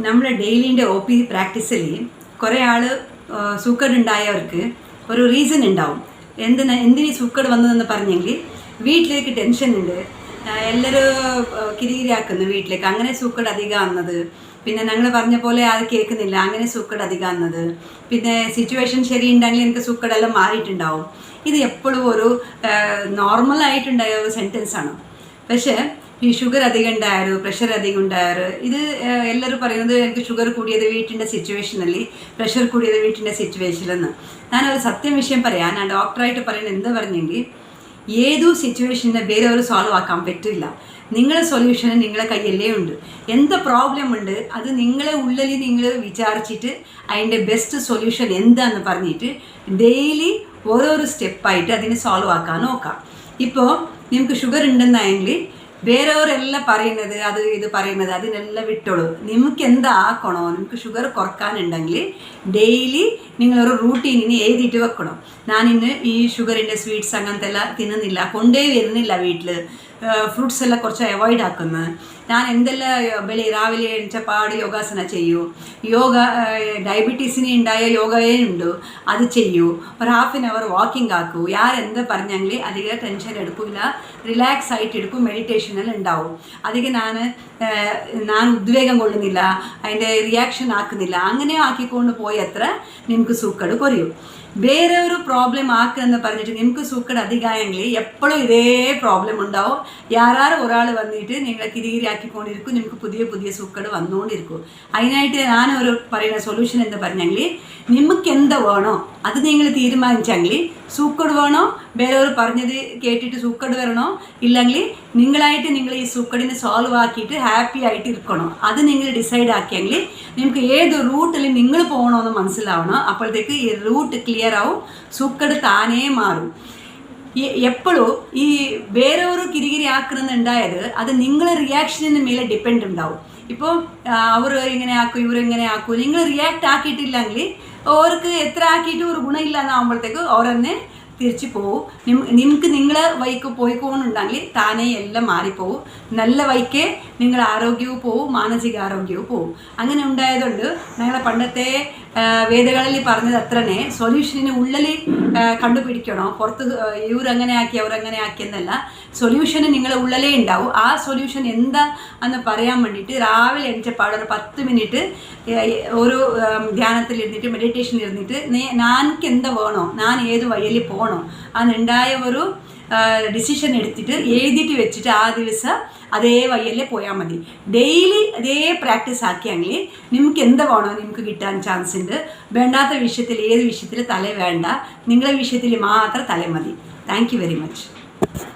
നമ്മൾ ഡെയിലിൻ്റെ O P പ്രാക്ടീസിൽ കുറേ ആൾ സൂക്കേട് ഉണ്ടായവർക്ക് ഒരു റീസൺ ഉണ്ടാവും. എന്തിനീ സൂക്കേട് വന്നതെന്ന് പറഞ്ഞെങ്കിൽ വീട്ടിലേക്ക് ടെൻഷൻ ഉണ്ട്, എല്ലാവരും കിരികിരിയാക്കുന്നു വീട്ടിലേക്ക്, അങ്ങനെ സൂക്കേട് അധികം വന്നത്. പിന്നെ ഞങ്ങൾ പറഞ്ഞ പോലെ അത് കേൾക്കുന്നില്ല, അങ്ങനെ സൂക്കേട് അധികം വന്നത്. പിന്നെ സിറ്റുവേഷൻ ശരിയുണ്ടെങ്കിൽ എനിക്ക് സൂക്കേടെല്ലാം മാറിയിട്ടുണ്ടാവും. ഇത് എപ്പോഴും ഒരു നോർമലായിട്ടുണ്ടായ ഒരു സെൻറ്റൻസാണ്. പക്ഷേ ഈ ഷുഗർ അധികം ഉണ്ടായാലും പ്രഷർ അധികം ഉണ്ടായാലും ഇത് എല്ലാവരും പറയുന്നത് എനിക്ക് ഷുഗർ കൂടിയത് വീട്ടിൻ്റെ സിറ്റുവേഷനല്ലേ, പ്രഷർ കൂടിയത് വീട്ടിൻ്റെ സിറ്റുവേഷനിലെന്ന്. ഞാനൊരു സത്യം വിഷയം പറയാം. ഞാൻ ഡോക്ടറായിട്ട് പറയുന്നത് എന്താ പറഞ്ഞെങ്കിൽ ഏതു സിറ്റുവേഷനെ വേറെ ഒരു സോൾവ് ആക്കാൻ പറ്റില്ല. നിങ്ങളെ സൊല്യൂഷൻ നിങ്ങളെ കയ്യല്ലേ ഉണ്ട്. എന്ത് പ്രോബ്ലം ഉണ്ട് അത് നിങ്ങളെ ഉള്ളിൽ നിങ്ങൾ വിചാരിച്ചിട്ട് അതിൻ്റെ ബെസ്റ്റ് സൊല്യൂഷൻ എന്താണെന്ന് പറഞ്ഞിട്ട് ഡെയിലി ഓരോരോ സ്റ്റെപ്പായിട്ട് അതിനെ സോൾവ് ആക്കാൻ നോക്കാം. ഇപ്പോൾ നിങ്ങൾക്ക് ഷുഗർ ഉണ്ടെന്നായെങ്കിൽ വേറെവരെല്ലാം പറയുന്നത് അത് ഇത് പറയുന്നത് അതിനെല്ലാം വിട്ടോളൂ. നിങ്ങൾക്ക് എന്താക്കണോ, നിങ്ങൾക്ക് ഷുഗർ കുറക്കാനുണ്ടെങ്കിൽ ഡെയിലി നിങ്ങളൊരു റൂട്ടീനിന് എഴുതിയിട്ട് വെക്കണം. ഞാനിന്ന് ഈ ഷുഗറിൻ്റെ സ്വീറ്റ്സ് അങ്ങനത്തെ എല്ലാം തിന്നുന്നില്ല, കൊണ്ടേ വരുന്നില്ല വീട്ടിൽ, ഫ്രൂട്ട്സ് എല്ലാം കുറച്ച് അവോയ്ഡ് ആക്കുന്നത്. ഞാൻ എന്തെല്ലാം രാവിലെ എണിച്ചപ്പാട് യോഗാസന ചെയ്യൂ, യോഗ ഡയബറ്റീസിന് ഉണ്ടായ യോഗയേ ഉണ്ട്, അത് ചെയ്യൂ. ഒരു ½ വാക്കിംഗ് ആക്കൂ. ആരെന്താ പറഞ്ഞെങ്കിൽ അധികം ടെൻഷൻ എടുക്കില്ല, റിലാക്സ് ആയിട്ട് എടുക്കും, മെഡിറ്റേഷനെല്ലാം ഉണ്ടാവും. അധികം ഞാൻ ഉദ്വേഗം കൊള്ളുന്നില്ല, അതിൻ്റെ റിയാക്ഷൻ ആക്കുന്നില്ല. അങ്ങനെ ആക്കിക്കൊണ്ട് പോയി അത്ര നിങ്ങൾക്ക് സൂക്കേട് കുറയും. വേറെ ഒരു പ്രോബ്ലം ആക്കുമെന്ന് പറഞ്ഞിട്ട് നിങ്ങൾക്ക് സൂക്കേട് അധികമായെങ്കിൽ എപ്പോഴും ഇതേ പ്രോബ്ലം ഉണ്ടാവും. ഒരാൾ വന്നിട്ട് നിങ്ങളെ കിരികിരിയാക്കിക്കൊണ്ടിരിക്കും, നിങ്ങൾക്ക് പുതിയ പുതിയ സൂക്കേട് വന്നുകൊണ്ടിരിക്കും. അതിനായിട്ട് ഞാനൊരു പറയുന്ന സൊല്യൂഷൻ എന്ന് പറഞ്ഞെങ്കിൽ നിങ്ങൾക്ക് എന്താ വേണോ അത് നിങ്ങൾ തീരുമാനിച്ചെങ്കിൽ സൂക്കേട് വേണോ, വേറെവർ പറഞ്ഞത് കേട്ടിട്ട് സൂക്കേട് വരണോ, ഇല്ലെങ്കിൽ നിങ്ങളായിട്ട് നിങ്ങൾ ഈ സൂക്കേടിനെ സോൾവ് ആക്കിയിട്ട് ഹാപ്പി ആയിട്ട് ഇരിക്കണോ, അത് നിങ്ങൾ ഡിസൈഡ് ആക്കിയെങ്കിൽ നിങ്ങൾക്ക് ഏത് റൂട്ടിൽ നിങ്ങൾ പോകണമെന്ന് മനസ്സിലാവണം. അപ്പോഴത്തേക്ക് ഈ റൂട്ട് ക്ലിയർ ആവും, സൂക്കേട് താനേ മാറും. എപ്പോഴും ഈ വേറൊരു കിരികിരി ആക്കണമെന്നുണ്ടായത് അത് നിങ്ങളെ റിയാക്ഷനിന് മേലെ ഡിപ്പെൻഡ് ഉണ്ടാവും. ഇപ്പോൾ അവർ ഇങ്ങനെ ആക്കും ഇവരിങ്ങനെ ആക്കും, നിങ്ങൾ റിയാക്ട് ആക്കിയിട്ടില്ലെങ്കിൽ അവർക്ക് എത്ര ആക്കിയിട്ട് ഒരു ഗുണമില്ല എന്നാകുമ്പോഴത്തേക്ക് അവരെന്നെ തിരിച്ചു പോവും. നിങ്ങൾക്ക് നിങ്ങളെ വൈക്ക് പോയിക്കോന്നുണ്ടെങ്കിൽ താനേ എല്ലാം മാറിപ്പോവും. നല്ല വൈക്കേ നിങ്ങളുടെ ആരോഗ്യവും പോവും, മാനസിക ആരോഗ്യവും പോവും. അങ്ങനെ ഉണ്ടായതുകൊണ്ട് ഞങ്ങളെ പണ്ടത്തെ വേദകളിൽ പറഞ്ഞത് അത്രനെ സൊല്യൂഷന് ഉള്ളിൽ കണ്ടുപിടിക്കണോ, പുറത്ത് ഇവരങ്ങനെ ആക്കി അവരങ്ങനെ ആക്കിയെന്നല്ല, സൊല്യൂഷന് നിങ്ങളെ ഉള്ളിലേ ഉണ്ടാവും. ആ സൊല്യൂഷൻ എന്താ എന്ന് പറയാൻ വേണ്ടിയിട്ട് രാവിലെ എണിച്ചപ്പാട് ഒരു 10 മിനിറ്റ് ഒരു ധ്യാനത്തിലിരുന്നിട്ട് മെഡിറ്റേഷനിൽ ഇരുന്നിട്ട് ഞാനക്ക് എന്താ വേണോ, ഞാൻ ഏത് വഴിയിൽ പോകണോ അതുണ്ടായ ഒരു ഡിസിഷൻ എടുത്തിട്ട് എഴുതിയിട്ട് വെച്ചിട്ട് ആ ദിവസം അതേ വഴിയല്ലേ പോയാൽ മതി. ഡെയിലി അതേ പ്രാക്ടീസ് ആക്കിയെങ്കിൽ നിങ്ങൾക്ക് എന്താ വേണോ നിങ്ങൾക്ക് കിട്ടാൻ ചാൻസ് ഉണ്ട്. വേണ്ടാത്ത വിഷയത്തിൽ ഏത് വിഷയത്തിൽ തല വേണ്ട, നിങ്ങളെ വിഷയത്തിൽ മാത്രം തല മതി. Thank you very much.